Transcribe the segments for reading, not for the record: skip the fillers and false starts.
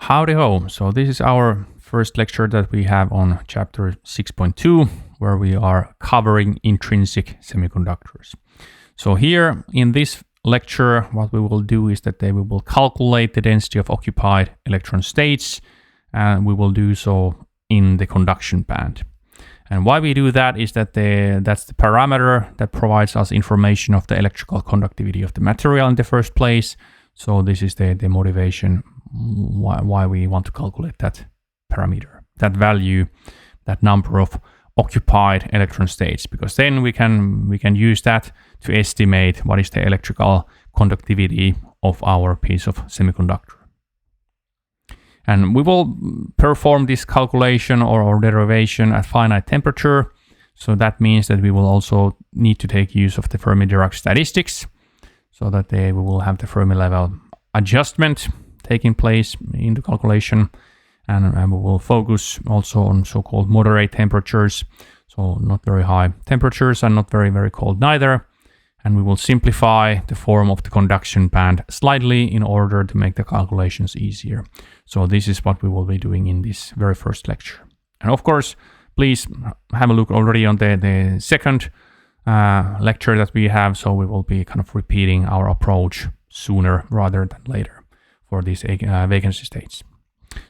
Howdy ho! So this is our first lecture that we have on chapter 6.2, where we are covering intrinsic semiconductors. So here in this lecture, what we will do is that we will calculate the density of occupied electron states, and we will do so in the conduction band. And why we do that is that that's the parameter that provides us information of the electrical conductivity of the material in the first place. So this is the motivation why we want to calculate that parameter, that value, that number of occupied electron states, because then we can use that to estimate what is the electrical conductivity of our piece of semiconductor. And we will perform this calculation or derivation at finite temperature. So that means that we will also need to take use of the Fermi-Dirac statistics, so that we will have the Fermi level adjustment taking place in the calculation. And we will focus also on so-called moderate temperatures. So not very high temperatures and not very, very cold neither. And we will simplify the form of the conduction band slightly in order to make the calculations easier. So this is what we will be doing in this very first lecture. And of course, please have a look already on the second lecture that we have. So we will be kind of repeating our approach sooner rather than later for these vacancy states.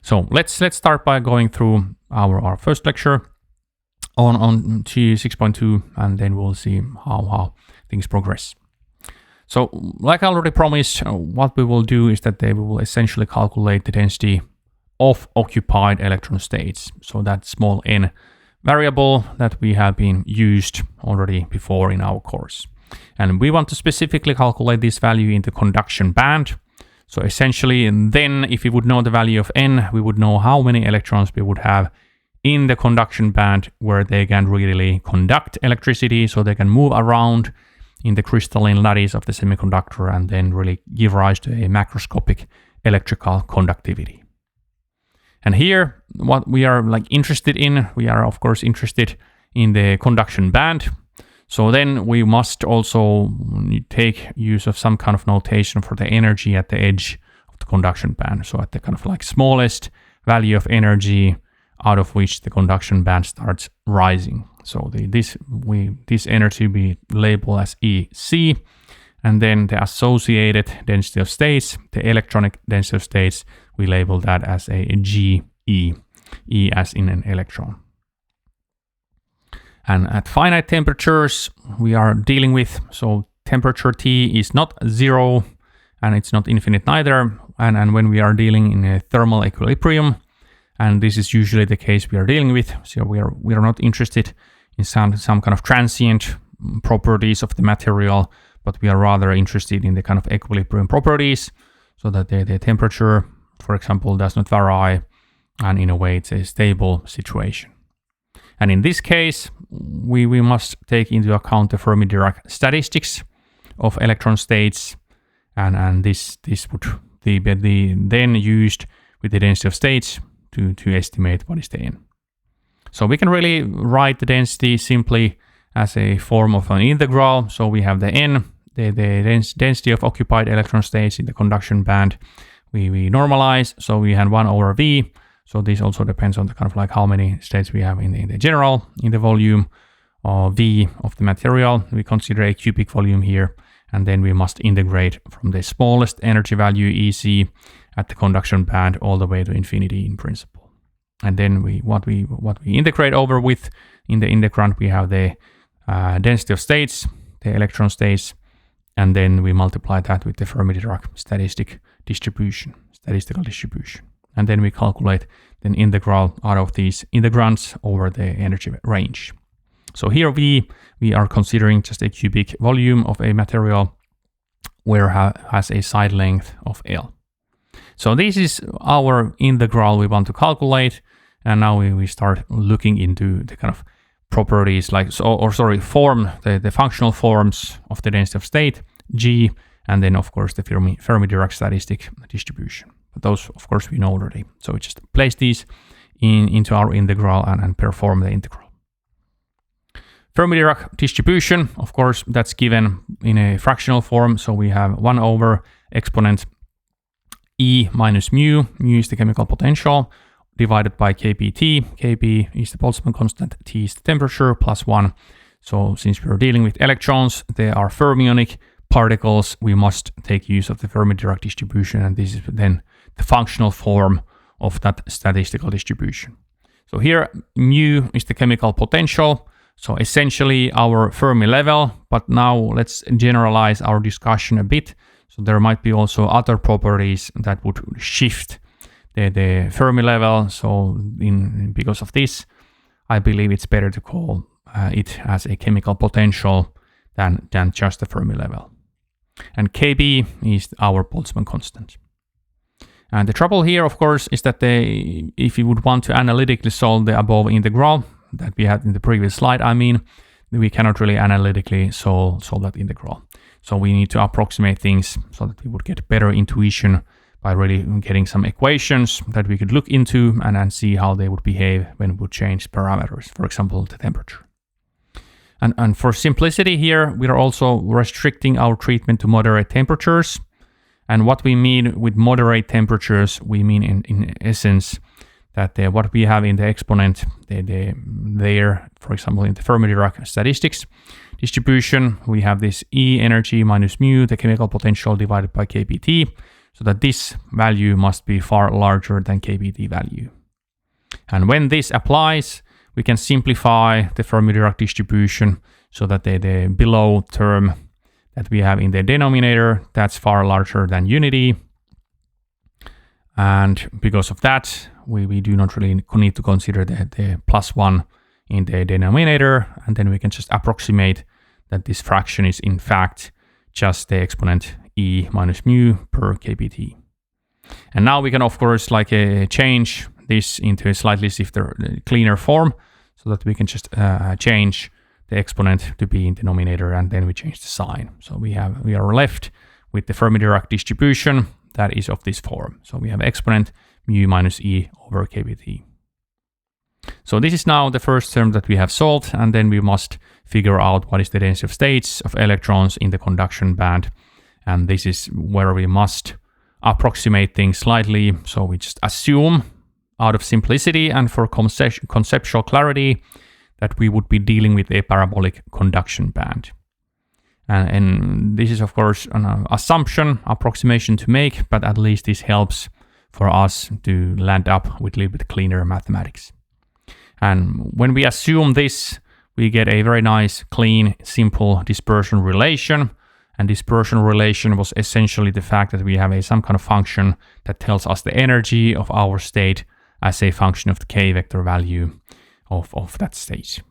So let's start by going through our first lecture on G6.2, and then we'll see how things progress. So like I already promised, what we will do is that we will essentially calculate the density of occupied electron states. So that small n variable that we have been used already before in our course. And we want to specifically calculate this value in the conduction band. So essentially, and then if we would know the value of n, we would know how many electrons we would have in the conduction band where they can really conduct electricity, so they can move around in the crystalline lattice of the semiconductor and then really give rise to a macroscopic electrical conductivity. And here, what we are interested in, we are of course interested in the conduction band. So then we must also take use of some kind of notation for the energy at the edge of the conduction band. So at the kind of smallest value of energy out of which the conduction band starts rising. So this energy we label as EC, and then the associated density of states, the electronic density of states, we label that as a GE, E as in an electron. And at finite temperatures we are dealing with, so temperature T is not zero and it's not infinite neither. And when we are dealing in a thermal equilibrium, and this is usually the case we are dealing with, so we are not interested in some kind of transient properties of the material, but we are rather interested in the kind of equilibrium properties, so that the temperature, for example, does not vary, and in a way it's a stable situation. And in this case, we must take into account the Fermi-Dirac statistics of electron states, and this would be then used with the density of states to estimate what is the n. So we can really write the density simply as a form of an integral. So we have the n, the density of occupied electron states in the conduction band. We normalize, so we have 1 over v. So this also depends on the kind of how many states we have in the general, in the volume V of the material. We consider a cubic volume here, and then we must integrate from the smallest energy value EC at the conduction band all the way to infinity in principle. And then what we integrate over with in the integrand, we have the density of states, the electron states, and then we multiply that with the Fermi-Dirac statistical distribution. And then we calculate the integral out of these integrands over the energy range. So here we are considering just a cubic volume of a material where has a side length of L. So this is our integral we want to calculate, and now we start looking into the kind of properties the functional forms of the density of state, G, and then of course the Fermi-Dirac statistic distribution. But those, of course, we know already. So we just place these into our integral and perform the integral. Fermi-Dirac distribution, of course, that's given in a fractional form. So we have 1 over exponent E minus mu. Mu is the chemical potential divided by kBt. Kb is the Boltzmann constant, T is the temperature, plus 1. So since we're dealing with electrons, they are fermionic particles, we must take use of the Fermi-Dirac distribution, and this is then the functional form of that statistical distribution. So here, mu is the chemical potential, so essentially our Fermi level, but now let's generalize our discussion a bit. So there might be also other properties that would shift the Fermi level. So because of this, I believe it's better to call it as a chemical potential than just the Fermi level. And Kb is our Boltzmann constant. And the trouble here, of course, is that if you would want to analytically solve the above integral that we had in the previous slide, we cannot really analytically solve that integral. So we need to approximate things so that we would get better intuition by really getting some equations that we could look into and see how they would behave when we would change parameters, for example, the temperature. And for simplicity here, we are also restricting our treatment to moderate temperatures. And what we mean with moderate temperatures, we mean in essence that what we have in the exponent there, for example, in the Fermi-Dirac statistics distribution, we have this E energy minus mu, the chemical potential divided by kBt, so that this value must be far larger than kBt value. And when this applies, we can simplify the Fermi-Dirac distribution so that the below term that we have in the denominator, that's far larger than unity. And because of that, we do not really need to consider the plus 1 in the denominator, and then we can just approximate that this fraction is in fact just the exponent E minus mu per kBt. And now we can, of course, change this into a slightly cleaner form, so that we can just change the exponent to be in the denominator, and then we change the sign. So we are left with the Fermi-Dirac distribution that is of this form. So we have exponent mu minus E over kBt. So this is now the first term that we have solved, and then we must figure out what is the density of states of electrons in the conduction band. And this is where we must approximate things slightly. So we just assume, out of simplicity and for conceptual clarity, that we would be dealing with a parabolic conduction band. And this is, of course, an approximation to make, but at least this helps for us to land up with a little bit cleaner mathematics. And when we assume this, we get a very nice, clean, simple dispersion relation. And dispersion relation was essentially the fact that we have some kind of function that tells us the energy of our state as a function of the k vector value of that state.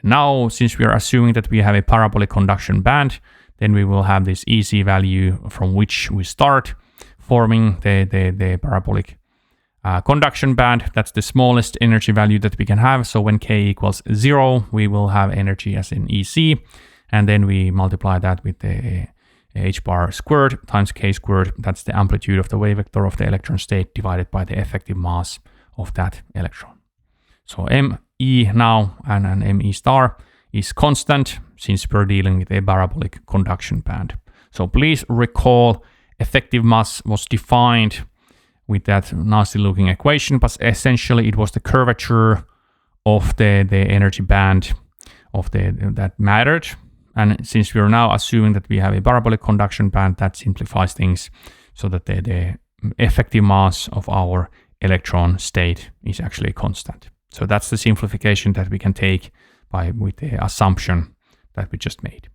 Now, since we are assuming that we have a parabolic conduction band, then we will have this EC value from which we start forming the parabolic conduction band. That's the smallest energy value that we can have. So when k equals 0, we will have energy as in EC, and then we multiply that with the h bar squared times k squared. That's the amplitude of the wave vector of the electron state divided by the effective mass of that electron. So ME now and ME star is constant since we're dealing with a parabolic conduction band. So please recall effective mass was defined with that nasty looking equation, but essentially it was the curvature of the energy band of that mattered. And since we are now assuming that we have a parabolic conduction band, that simplifies things so that the effective mass of our electron state is actually constant. So that's the simplification that we can take with the assumption that we just made.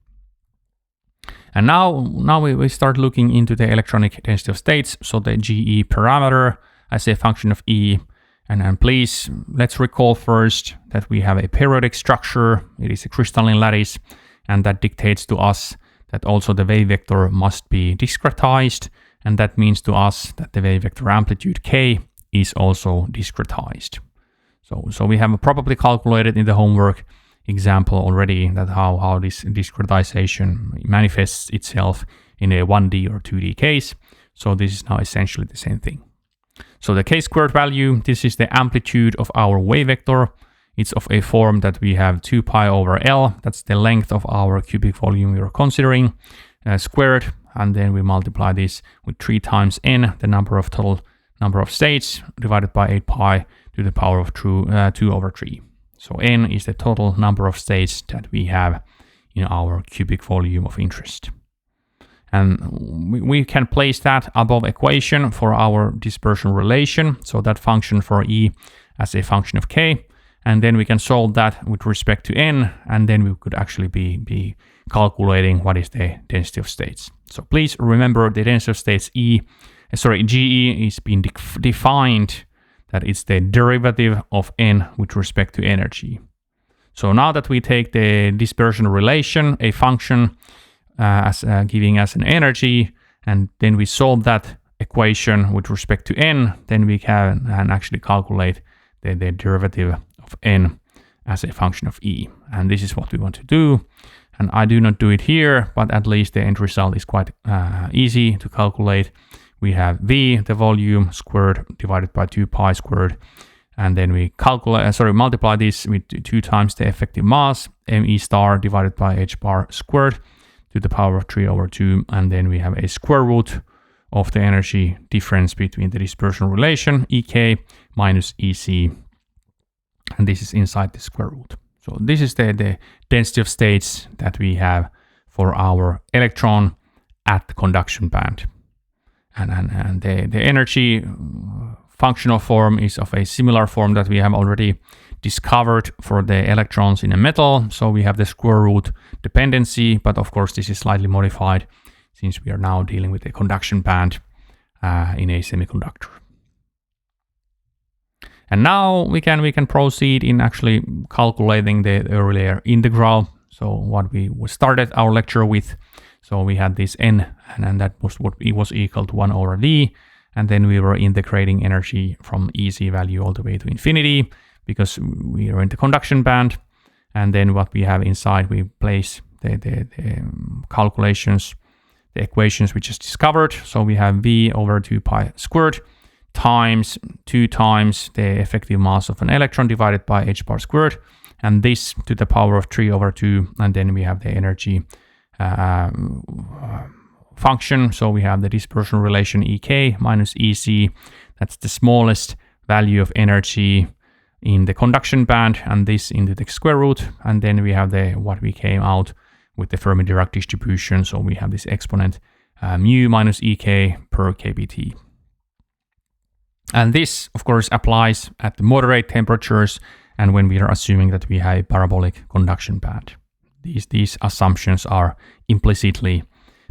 And now we start looking into the electronic density of states, so the GE parameter as a function of E. And please, let's recall first that we have a periodic structure. It is a crystalline lattice, and that dictates to us that also the wave vector must be discretized, and that means to us that the wave vector amplitude k is also discretized. So we have probably calculated in the homework example already that how this discretization manifests itself in a 1D or 2D case. So this is now essentially the same thing. So the k squared value, this is the amplitude of our wave vector. It's of a form that we have 2 pi over L. That's the length of our cubic volume we are considering, squared and then we multiply this with 3 times n, the total number of states, divided by 8 pi to the power of 2 over 3. So n is the total number of states that we have in our cubic volume of interest. And we can place that above equation for our dispersion relation, so that function for E as a function of k, and then we can solve that with respect to n, and then we could actually be calculating what is the density of states. So please remember the density of states GE is being defined that it's the derivative of n with respect to energy. So now that we take the dispersion relation, a function as giving us an energy, and then we solve that equation with respect to n, then we can actually calculate the derivative of n as a function of E. And this is what we want to do. And I do not do it here, but at least the end result is quite easy to calculate. We have V, the volume, squared divided by 2 pi squared. And then we multiply this with 2 times the effective mass, me star divided by h bar squared to the power of 3 over 2. And then we have a square root of the energy difference between the dispersion relation, Ek minus Ec. And this is inside the square root. So this is the density of states that we have for our electron at the conduction band. And the energy functional form is of a similar form that we have already discovered for the electrons in a metal. So we have the square root dependency, but of course this is slightly modified since we are now dealing with a conduction band in a semiconductor. And now we can proceed in actually calculating the earlier integral. So what we started our lecture with. So we had this n, and that was what it was equal to 1 over v. And then we were integrating energy from EC value all the way to infinity because we are in the conduction band. And then what we have inside, we place the calculations, the equations we just discovered. So we have v over 2 pi squared times 2 times the effective mass of an electron divided by h bar squared, and this to the power of 3 over 2, and then we have the energy function. So we have the dispersion relation Ek minus Ec, that's the smallest value of energy in the conduction band, and this into the square root, and then we have what we came out with the Fermi-Dirac distribution. So we have this exponent mu minus Ek per kBt. And this, of course, applies at the moderate temperatures and when we are assuming that we have a parabolic conduction band. These assumptions are implicitly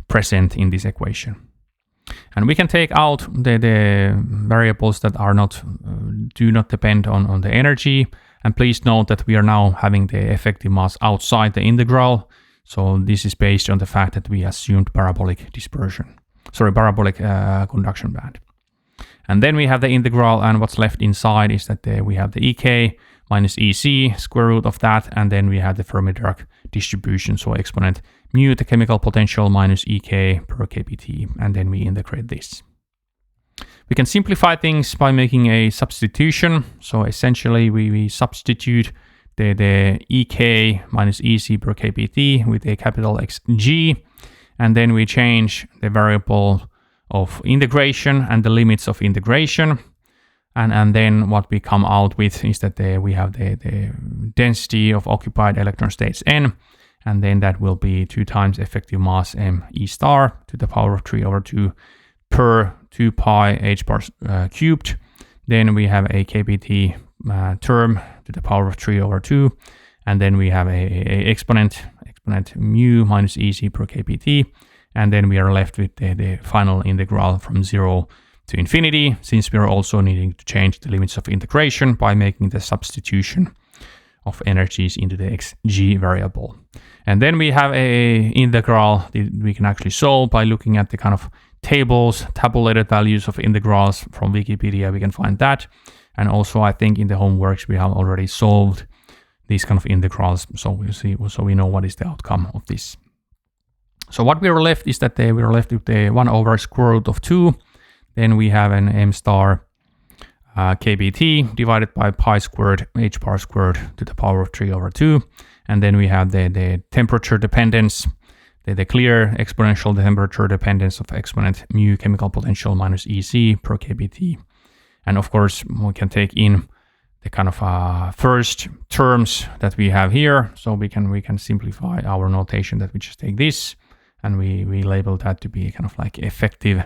present in this equation. And we can take out the variables that are do not depend on the energy. And please note that we are now having the effective mass outside the integral. So this is based on the fact that we assumed parabolic conduction band. And then we have the integral, and what's left inside is that we have the Ek minus Ec, square root of that, and then we have the Fermi-Dirac distribution, so exponent mu, the chemical potential, minus Ek per kBt, and then we integrate this. We can simplify things by making a substitution. So essentially we substitute the Ek minus Ec per kBt with a capital Xg, and then we change the variable of integration and the limits of integration. And then what we come out with is that we have the density of occupied electron states n, and then that will be 2 times effective mass m E star to the power of 3 over 2 per 2 pi h bar cubed. Then we have a kBt term to the power of 3 over 2, and then we have a exponent mu minus Ec per kBt. And then we are left with the final integral from 0 to infinity, since we are also needing to change the limits of integration by making the substitution of energies into the Xg variable. And then we have a integral that we can actually solve by looking at the kind of tables, tabulated values of integrals from Wikipedia. We can find that. And also I think in the homeworks we have already solved these kind of integrals. So we know what is the outcome of this. So what we are left is that we are left with the 1 over square root of 2. Then we have an m star kBt divided by pi squared h bar squared to the power of 3 over 2. And then we have the temperature dependence the clear exponential temperature dependence of exponent mu chemical potential minus EC per kBT. And of course, we can take in the kind of first terms that we have here. So we can simplify our notation that we just take this and we label that to be kind of like effective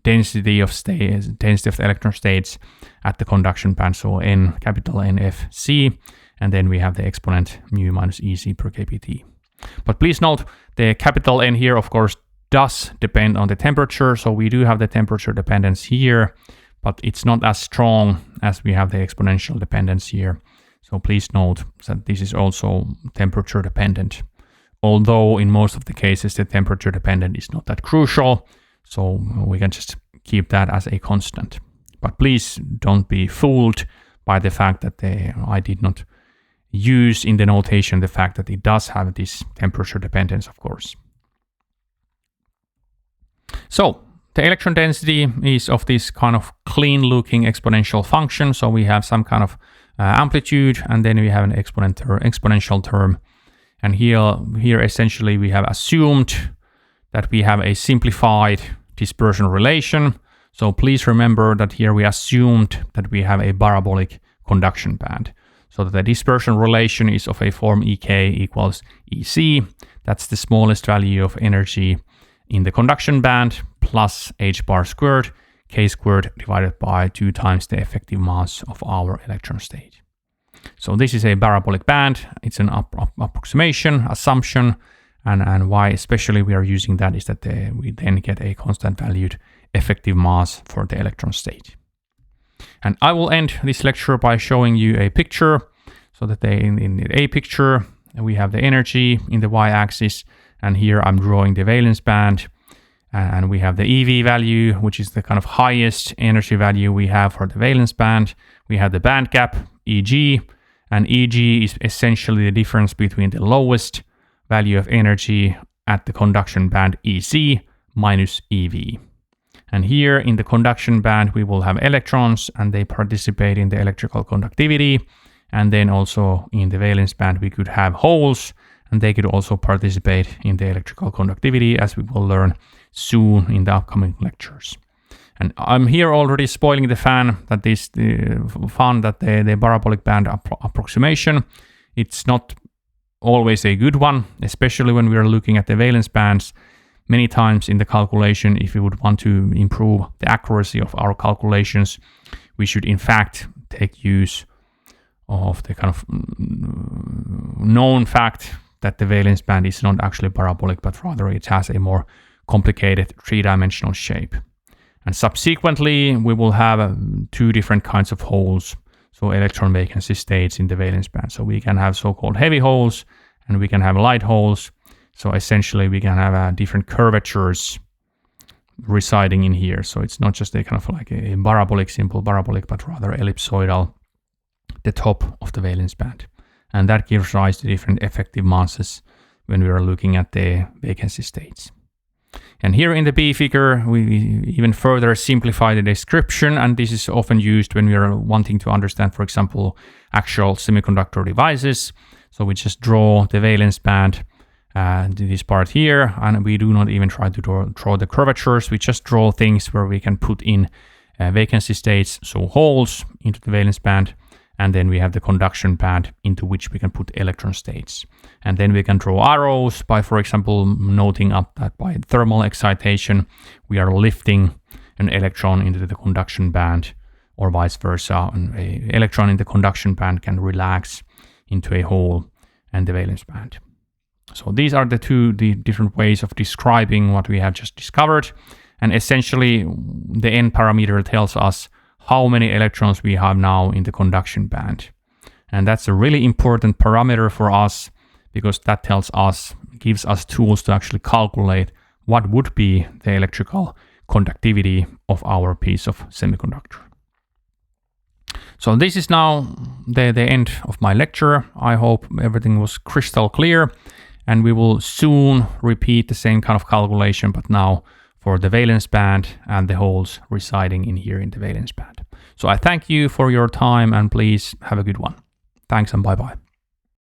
density of the electron states at the conduction band. So N, capital NFC, and then we have the exponent mu minus EC per kBT. But please note the capital N here, of course, does depend on the temperature. So we do have the temperature dependence here, but it's not as strong as we have the exponential dependence here. So please note that this is also temperature dependent. Although in most of the cases, the temperature dependent is not that crucial. So we can just keep that as a constant. But please don't be fooled by the fact that I did not use in the notation the fact that it does have this temperature dependence, of course. So the electron density is of this kind of clean looking exponential function. So we have some kind of amplitude, and then we have an exponential term. And here essentially we have assumed that we have a simplified dispersion relation. So please remember that here we assumed that we have a parabolic conduction band. So that the dispersion relation is of a form EK equals EC. That's the smallest value of energy in the conduction band plus h bar squared, k squared divided by 2 times the effective mass of our electron state. So this is a parabolic band. It's an approximation, assumption, and why especially we are using that is that we then get a constant valued effective mass for the electron state. And I will end this lecture by showing you a picture. So that in a picture, we have the energy in the y-axis, and here I'm drawing the valence band, and we have the EV value, which is the kind of highest energy value we have for the valence band. We have the band gap, EG, and EG is essentially the difference between the lowest value of energy at the conduction band EC minus EV. And here in the conduction band, we will have electrons and they participate in the electrical conductivity. And then also in the valence band, we could have holes and they could also participate in the electrical conductivity, as we will learn soon in the upcoming lectures. And I'm here already spoiling the fun that the parabolic band approximation, it's not always a good one, especially when we are looking at the valence bands. Many times in the calculation, if we would want to improve the accuracy of our calculations, we should in fact take use of the kind of known fact that the valence band is not actually parabolic, but rather it has a more complicated three-dimensional shape. And subsequently, we will have 2 different kinds of holes, so electron vacancy states in the valence band. So we can have so-called heavy holes and we can have light holes. So essentially we can have different curvatures residing in here. So it's not just a kind of like a parabolic, simple parabolic, but rather ellipsoidal, the top of the valence band. And that gives rise to different effective masses when we are looking at the vacancy states. And here in the B figure, we even further simplify the description, and this is often used when we are wanting to understand, for example, actual semiconductor devices. So we just draw the valence band, this part here, and we do not even try to draw the curvatures. We just draw things where we can put in vacancy states, so holes into the valence band, and then we have the conduction band into which we can put electron states. And then we can draw arrows by, for example, noting up that by thermal excitation, we are lifting an electron into the conduction band, or vice versa. An electron in the conduction band can relax into a hole and the valence band. So these are the different ways of describing what we have just discovered. And essentially, the N parameter tells us how many electrons we have now in the conduction band. And that's a really important parameter for us because that gives us tools to actually calculate what would be the electrical conductivity of our piece of semiconductor. So this is now the end of my lecture. I hope everything was crystal clear, and we will soon repeat the same kind of calculation, but now for the valence band and the holes residing in here in the valence band. So I thank you for your time, and please have a good one. Thanks and bye-bye.